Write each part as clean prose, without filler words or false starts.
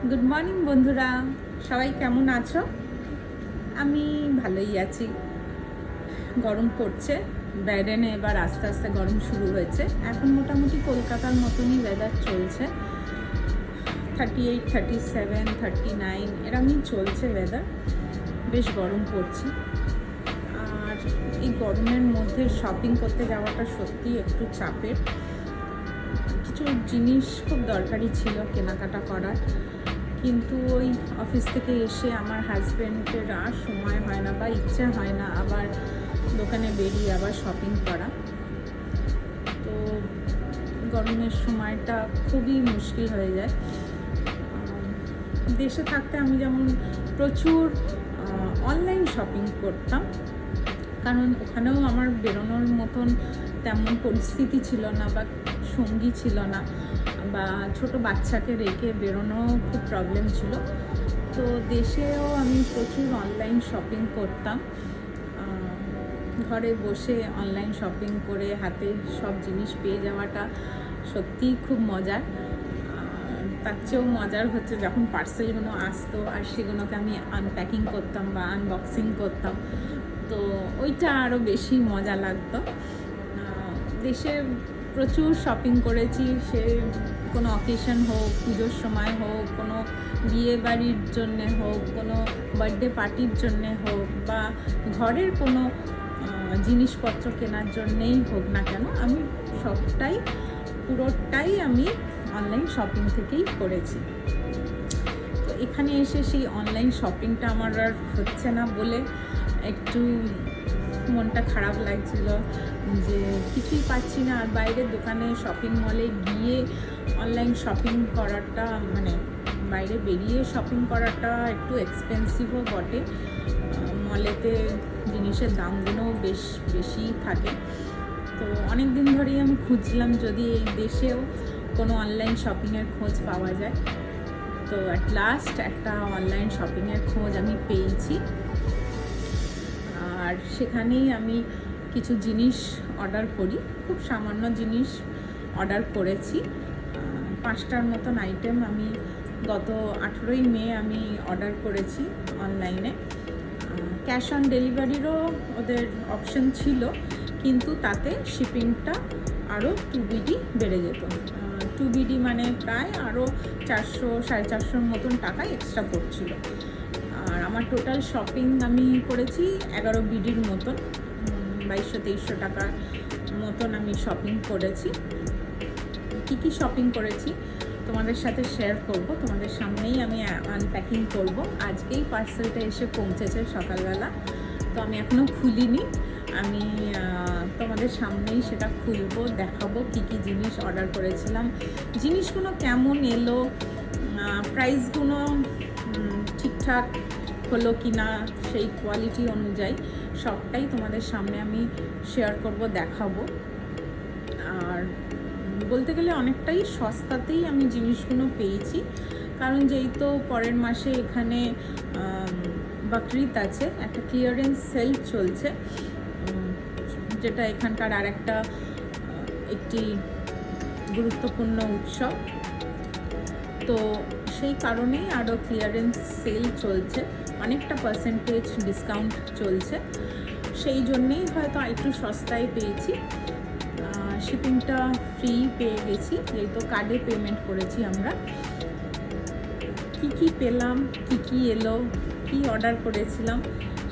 Good morning বন্ধুরা, সবাই কেমন আছো? আমি ভালোই আছি। গরম পড়ছে, ব্যাডেনে এবার আস্তে আস্তে গরম শুরু হয়েছে। এখন মোটামুটি কলকাতার মতনই ওয়েদার চলছে, 38, 37, 39 এরমই চলছে ওয়েদার। বেশ গরম পড়ছে। আর এই গরমের মধ্যে শপিং করতে যাওয়াটা সত্যি একটু চাপের। কিছু জিনিস খুব দরকারি ছিল কেনাকাটা করার, কিন্তু ওই অফিস থেকে এসে আমার হাজব্যান্ডের আর সময় হয় না বা ইচ্ছা হয় না আবার দোকানে বেরিয়ে আবার শপিং করা। তো গরমের সময়টা খুবই মুশকিল হয়ে যায়। দেশে থাকতে আমি যেমন প্রচুর অনলাইন শপিং করতাম, কারণ ওখানেও আমার বেরোনোর মতন তেমন পরিস্থিতি ছিল না বা সঙ্গী ছিল না, বা ছোট বাচ্চাকে রেখে বেরোনো খুব প্রবলেম ছিল। তো দেশেও আমি প্রচুর অনলাইন শপিং করতাম। ঘরে বসে অনলাইন শপিং করে হাতে সব জিনিস পেয়ে যাওয়াটা সত্যিই খুব মজার। তার চেয়েও মজার হচ্ছে যখন পার্সেলগুলো আসতো আর সেগুলোকে আমি আনপ্যাকিং করতাম বা আনবক্সিং করতাম, তো ওইটা আরও বেশি মজা লাগতো। দেশে প্রচুর শপিং করেছি, সে কোনো অকেশন হোক, পুজোর সময় হোক, কোনো বিয়ে বাড়ির জন্যে হোক, কোনো বার্থডে পার্টির জন্যে হোক, বা ঘরের কোনো জিনিসপত্র কেনার জন্যেই হোক না কেন, আমি পুরোটাই আমি অনলাইন শপিং থেকেই করেছি। তো এখানে এসে সেই অনলাইন শপিংটা আমার আর হচ্ছে না বলে একটু মনটা খারাপ লাগছিল যে কিছুই পাচ্ছি না। আর বাইরের দোকানে শপিং মলে গিয়ে অনলাইন শপিং করাটা, মানে বাইরে বেরিয়ে শপিং করাটা একটু এক্সপেন্সিভও বটে। মলেতে জিনিসের দামগুলোও বেশ বেশি থাকে। তো অনেক দিন ধরেই আমি খুঁজলাম যদি এই দেশেও কোনো অনলাইন শপিংয়ের খোঁজ পাওয়া যায়। তো অ্যাট লাস্ট একটা অনলাইন শপিংয়ের খোঁজ আমি পেয়েছি, আর সেখানেই আমি কিছু জিনিস অর্ডার করি। খুব সামান্য জিনিস অর্ডার করেছি, 5টার মতন আইটেম আমি গত 18ই মে আমি অর্ডার করেছি অনলাইনে। ক্যাশ অন ডেলিভারিরও ওদের অপশন ছিল, কিন্তু তাতে শিপিংটা আরও 2BD বেড়ে যেত। 2BD মানে প্রায় আরও 400-450 মতন টাকা এক্সট্রা পড়ছিল। আর আমার টোটাল শপিং আমি করেছি 11BDর মতন, 2200-2300 টাকার মতন আমি শপিং করেছি। কী শপিং করেছি তোমাদের সাথে শেয়ার করব, তোমাদের সামনেই আমি আনপ্যাকিং করব। আজকেই পার্সেলটা এসে পৌঁছেছে সকালবেলা, তো আমি এখনও খুলিনি। আমি তোমাদের সামনেই সেটা খুলবো, দেখাবো কী জিনিস অর্ডার করেছিলাম, জিনিসগুলো কেমন এলো, প্রাইসগুলো ঠিকঠাক হলো কি না, সেই কোয়ালিটি অনুযায়ী সবটাই তোমাদের সামনে আমি শেয়ার করব, দেখাবো। আর বলতে গেলে অনেকটাই সস্তাতেই আমি জিনিসগুলো পেয়েছি, কারণ যেই তো পরের মাসে এখানে বকরিদ আছে, একটা ক্লিয়ারেন্স সেল চলছে, যেটা এখানকার আর একটি গুরুত্বপূর্ণ উৎসব। তো সেই কারণেই আরও ক্লিয়ারেন্স সেল চলছে, অনেকটা পার্সেন্টেজ ডিসকাউন্ট চলছে, সেই জন্যেই হয়তো একটু সস্তায় পেয়েছি। শিপিংটা ফ্রি পেয়ে গেছি, যেহেতু কার্ডে পেমেন্ট করেছি আমরা। কী পেলাম, কী এলো, কী অর্ডার করেছিলাম,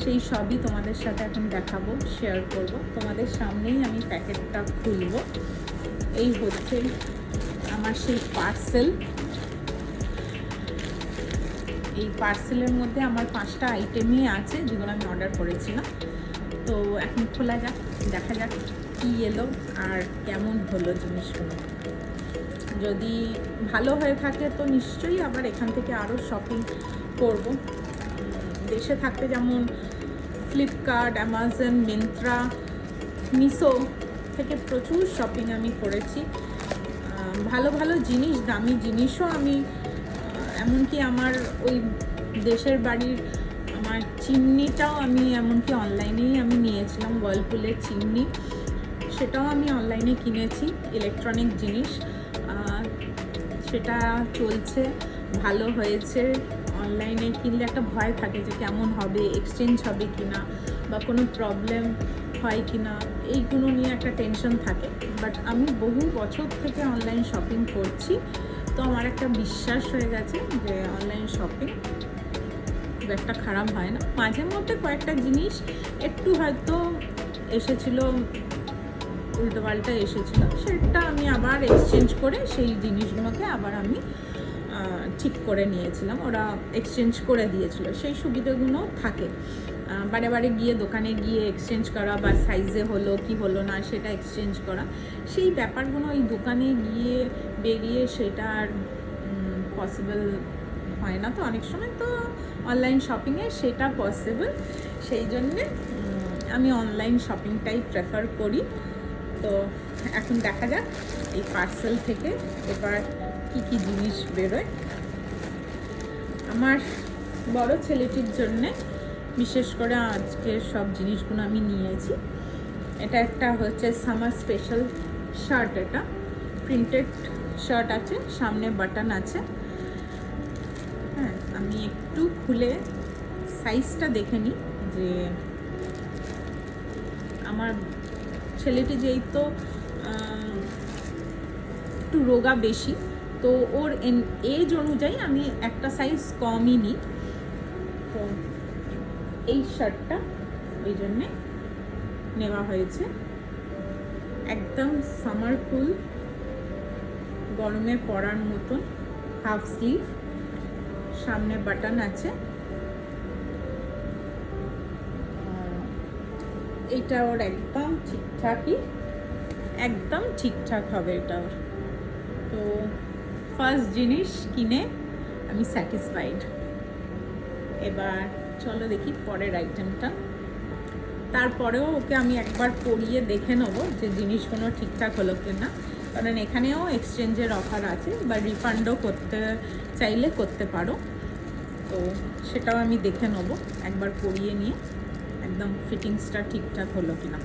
সেই সবই তোমাদের সাথে এখন দেখাবো, শেয়ার করব। তোমাদের সামনেই আমি প্যাকেটটা খুলব। এই হচ্ছে আমার সেই পার্সেল। এই পার্সেলের মধ্যে আমার 5টা আইটেমই আছে যেগুলো আমি অর্ডার করেছিলাম। তো এখন খোলা যাক, দেখা যাক কী এলো আর কেমন হলো জিনিসগুলো। যদি ভালো হয়ে থাকে তো নিশ্চয়ই আবার এখান থেকে আরও শপিং করব। দেশে থাকতে যেমন ফ্লিপকার্ট, অ্যামাজন, মিন্ত্রা, মিশো থেকে প্রচুর শপিং আমি করেছি। ভালো ভালো জিনিস, দামি জিনিসও আমি, এমনকি আমার ওই দেশের বাড়ির আমার চিমনিটাও আমি এমনকি অনলাইনেই আমি নিয়েছিলাম, ওয়ার্লপুলের চিমনি, সেটাও আমি অনলাইনে কিনেছি। ইলেকট্রনিক জিনিস সেটা চলছে, ভালো হয়েছে। অনলাইনে কিনলে একটা ভয় থাকে যে কেমন হবে, এক্সচেঞ্জ হবে কি না, বা কোনো প্রবলেম হয় কি না, এইগুলো নিয়ে একটা টেনশন থাকে। বাট আমি বহু বছর থেকে অনলাইন শপিং করছি, তো আমার একটা বিশ্বাস হয়ে গেছে যে অনলাইন শপিং খুব একটা খারাপ হয় না। মাঝে মধ্যে কয়েকটা জিনিস একটু হয়তো এসেছিলো, উল্টোপাল্টা এসেছিলো, সেটা আমি আবার এক্সচেঞ্জ করে সেই জিনিসগুলোকে আবার আমি ঠিক করে নিয়েছিলাম, ওরা এক্সচেঞ্জ করে দিয়েছিল। সেই সুবিধাগুলো থাকে, বারে বারে গিয়ে দোকানে গিয়ে এক্সচেঞ্জ করা, বা সাইজে হলো কি হলো না সেটা এক্সচেঞ্জ করা, সেই ব্যাপারগুলো ওই দোকানে গিয়ে বেরিয়ে সেটা আর পসিবল হয় না। তো অনেক সময় তো অনলাইন শপিংয়ে সেটা পসিবল, সেই জন্যে আমি অনলাইন শপিংটাই প্রেফার করি। তো এখন দেখা যাক এই পার্সেল থেকে এবার কি কি জিনিস বেরোয়। আমার বড় ছেলেটির জন্যে বিশেষ করে আজকে সব জিনিসগুলো আমি নিয়েছি। এটা একটা হচ্ছে সামার স্পেশাল শার্ট, এটা প্রিন্টেড শার্ট আছে, সামনে বাটন আছে। হ্যাঁ, আমি একটু খুলে সাইজটা দেখে নিই যে আমার ছেলেটি যেই তো একটু রোগা বেশি, তো ওর এজ অনুযায়ী আমি একটা সাইজ কমই নিই। তো এই শার্টটা ওই জন্যে নেওয়া হয়েছে, একদম সামার কুল, গরমে পরার মতন, হাফ স্লিভ, সামনে বাটন আছে। এটা ওর একদম ঠিকঠাকই, একদম ঠিকঠাক হবে এটা ওর। তো ফার্স্ট জিনিস কিনে আমি স্যাটিসফাইড। এবার চলো দেখি পরের আইটেমটা। তারপরেও ওকে আমি একবার পরিয়ে দেখে নেবো যে জিনিসগুলো ঠিকঠাক হলো কিনা, কারণ এখানেও এক্সচেঞ্জের অফার আছে, বা রিফান্ডও করতে চাইলে করতে পারো। তো সেটাও আমি দেখে নেবো একবার পরিয়ে নিয়ে, একদম ফিটিংসটা ঠিকঠাক হলো কিনা।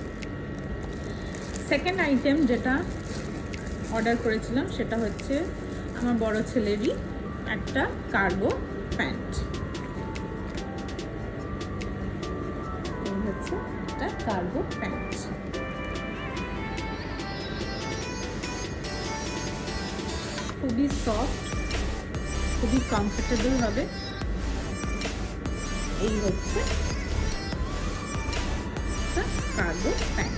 সেকেন্ড আইটেম যেটা অর্ডার করেছিলাম সেটা হচ্ছে আমার বড় ছেলেরই একটা কার্গো প্যান্ট। এই হচ্ছে একটা কার্গো প্যান্ট, খুবই সফট, খুবই কমফোর্টেবল হবে। এই হচ্ছে কার্গো প্যান্ট।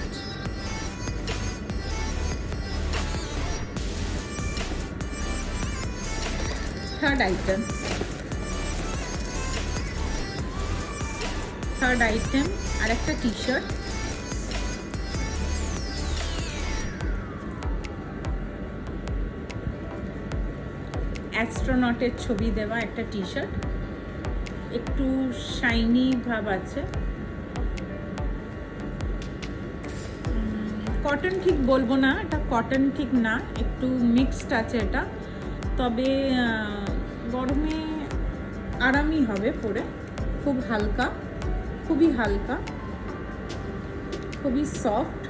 থার্ড আইটেম আর একটা টি শার্ট। অ্যাস্ট্রোনটের ছবি দেওয়া একটা টি শার্ট, একটু শাইনি ভাব আছে। কটন ঠিক বলবো না, এটা কটন ঠিক না, একটু মিক্সড আছে এটা, তবে গরমে আরামই হবে পরে। খুব হালকা, খুবই হালকা, খুবই সফট।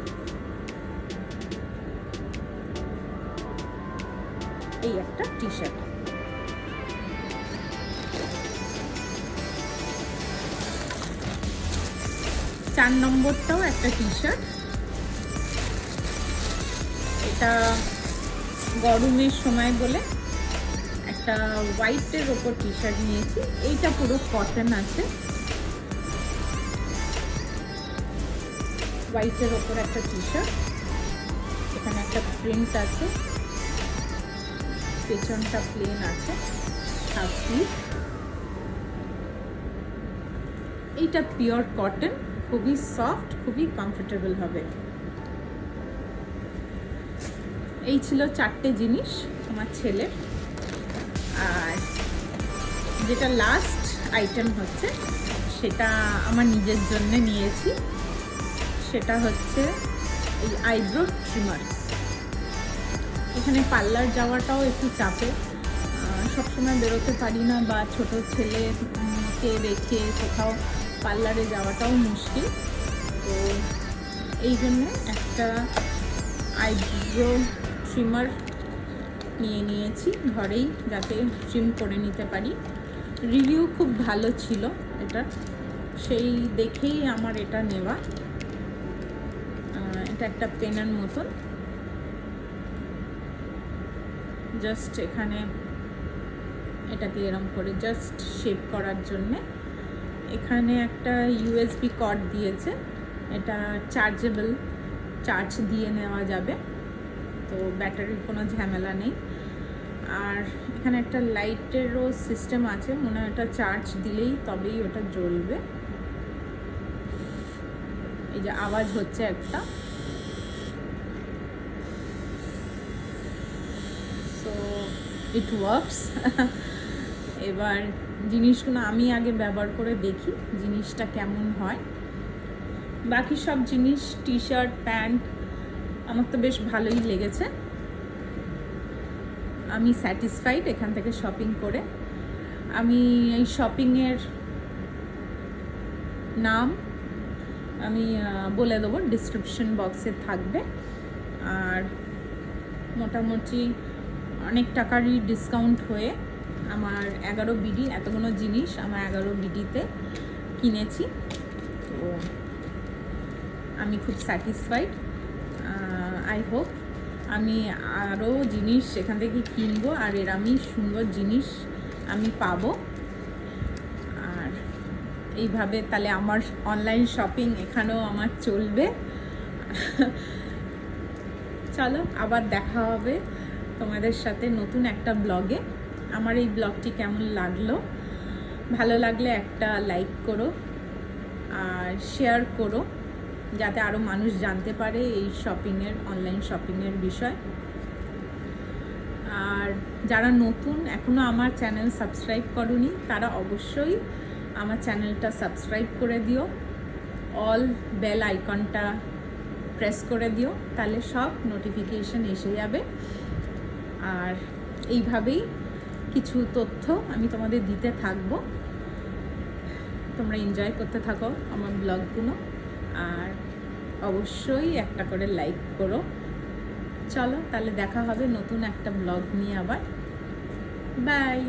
এই একটা টি শার্ট। 4 নম্বরটাও একটা টি শার্ট। এটা গরমের সময় বলে একটা হোয়াইটের ওপর টি শার্ট নিয়েছি। এইটা পুরো কটন আছে, হোয়াইটের ওপর একটা টি শার্ট। এখানে একটা প্রিন্ট আছে, পেছনটা প্লেন আছে, হাফ স্লিভ। এইটা পিওর কটন, খুবই সফট, খুবই কমফোর্টেবল হবে। এই ছিল 4টে জিনিস আমার ছেলের। আর যেটা লাস্ট আইটেম হচ্ছে সেটা আমার নিজের জন্য নিয়েছি, সেটা হচ্ছে এই আইব্রো ট্রিমার। এখানে পার্লার যাওয়াটাও একটু চাপে, সবসময় বেরোতে পারি না, বা ছোট ছেলেকে রেখে কোথাও পার্লারে যাওয়াটাও মুশকিল। তো এই জন্যে একটা আইব্রো ট্রিমার নিয়ে নিয়েছি ঘরেই, যাতে ট্রিম করে নিতে পারি। রিভিউ খুব ভালো ছিল এটা, সেই দেখেই আমার এটা নেওয়া। এটা একটা পেনের মতন, জাস্ট এখানে এটাকে এরম করে জাস্ট শেপ করার জন্যে। এখানে একটা ইউএসবি কর্ড দিয়েছে, এটা চার্জেবল, চার্জ দিয়ে নেওয়া যাবে, তো ব্যাটারির কোনো ঝামেলা নেই। আর এখানে একটা লাইটেরও সিস্টেম আছে, মনে হয় এটা চার্জ দিলেই তবেই ওটা জ্বলবে। এই যে আওয়াজ হচ্ছে একটা, সো ইট ওয়ার্কস। এবার জিনিসগুলো আমি আগে ব্যবহার করে দেখি জিনিসটা কেমন হয়। বাকি সব জিনিস, টি শার্ট, প্যান্ট আমার তো বেশ ভালোই লেগেছে। আমি স্যাটিসফাইড এখান থেকে শপিং করে। আমি এই শপিংয়ের নাম আমি বলে দেবো, ডিসক্রিপশন বক্সে থাকবে। আর মোটামুটি অনেক টাকারই ডিসকাউন্ট হয়ে আমার 11 বিডি, এতগুলো জিনিস আমার 11 বিডিতে কিনেছি, তো আমি খুব স্যাটিসফাইড। আই হোপ আমি আরও জিনিস সেখান থেকে কিনবো, আর এরমই সুন্দর জিনিস আমি পাবো। আর এইভাবে তাহলে আমার অনলাইন শপিং এখানেও আমার চলবে। চলো আবার দেখা হবে তোমাদের সাথে নতুন একটা ব্লগে। আমার এই ব্লগটি কেমন লাগলো, ভালো লাগলে একটা লাইক করো আর শেয়ার করো, যাতে আরও মানুষ জানতে পারে এই শপিংয়ের, অনলাইন শপিংয়ের বিষয়। আর যারা নতুন এখনও আমার চ্যানেল সাবস্ক্রাইব করোনি, তারা অবশ্যই আমার চ্যানেলটা সাবস্ক্রাইব করে দিও, অল বেল আইকনটা প্রেস করে দিও, তাহলে সব নোটিফিকেশন এসে যাবে। আর এইভাবেই কিছু তথ্য আমি তোমাদের দিতে থাকবো, তোমরা এনজয় করতে থাকো আমার ব্লগগুলো, আর অবশ্যই একটা করে লাইক করো। চলো তাহলে দেখা হবে নতুন একটা ব্লগ নিয়ে আবার। বাই।